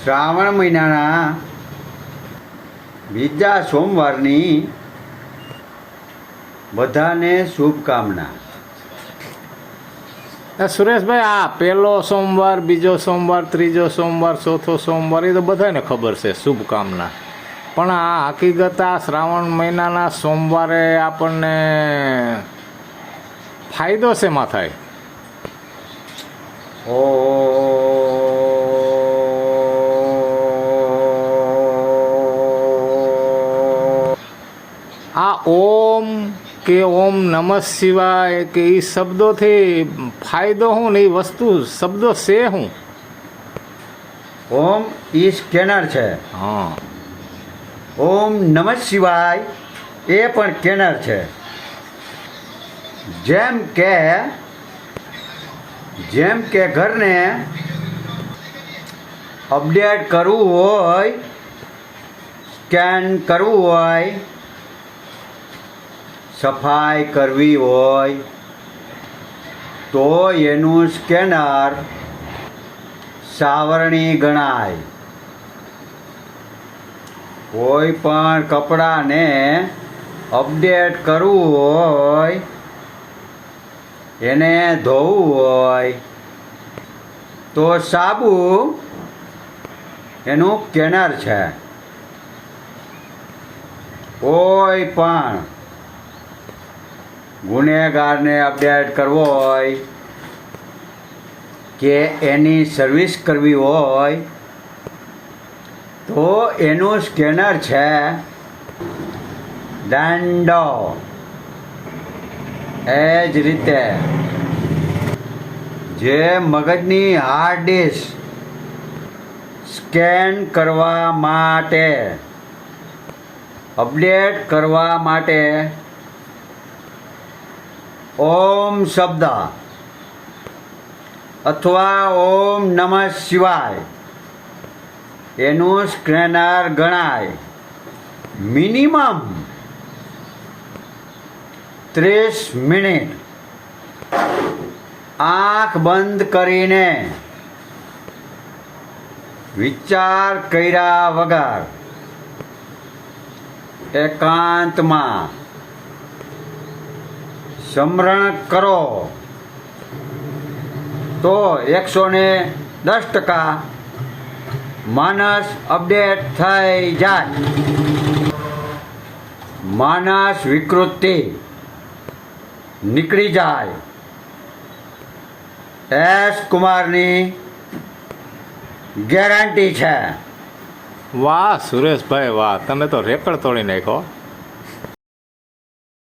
શ્રાવણ મહિનાના બીજા સોમવારની બધાને શુભકામના। સુરેશભાઈ, આ પહેલો સોમવાર, બીજો સોમવાર, ત્રીજો સોમવાર, ચોથો સોમવાર એ તો બધાને ખબર છે, શુભકામના। પણ આ હકીકત આ શ્રાવણ મહિનાના સોમવારે આપણને ફાયદો શેમાં થાય? આ ઓમ કે ઓમ નમઃ શિવાય કે એ શબ્દોથી ફાયદો શું ને એ વસ્તુ શબ્દો છે શું? ઓમ ઈ સ્કેનર છે। હા, ઓમ નમઃ શિવાય એ પણ સ્કેનર છે। જેમ કે ઘરને અપડેટ કરવું હોય, સ્કેન કરવું હોય, સફાઈ કરવી હોય તો એનું સ્કેનર સાવરણી ગણાય। કોઈ પણ કપડાને અપડેટ કરવું હોય, એને ધોવું હોય તો સાબુ એનું સ્કેનર છે। કોઈ પણ ગુનેગારને અપડેટ કરવો હોય કે એની સર્વિસ કરવી હોય તો એનું સ્કેનર છે દંડો। એ જ રીતે જે મગજની હાર્ડ ડિસ્ક સ્કેન કરવા માટે, અપડેટ કરવા માટે ઓમ શબ્દ અથવા ઓમ નમઃ શિવાય એનું સ્કેનર ગણાય। મિનિમમ 30 મિનિટ આંખ બંધ કરીને વિચાર કર્યા વગર એકાંતમાં સ્મરણ કરો તો 110% માનસ અપડેટ થઈ જાય। માનસ વિકૃતિ નીકળી જાય। એસ કુમારની ગેરંટી છે। વાહ સુરેશભાઈ વાહ, તમે તો રેકર્ડ તોડી નાખ્યો।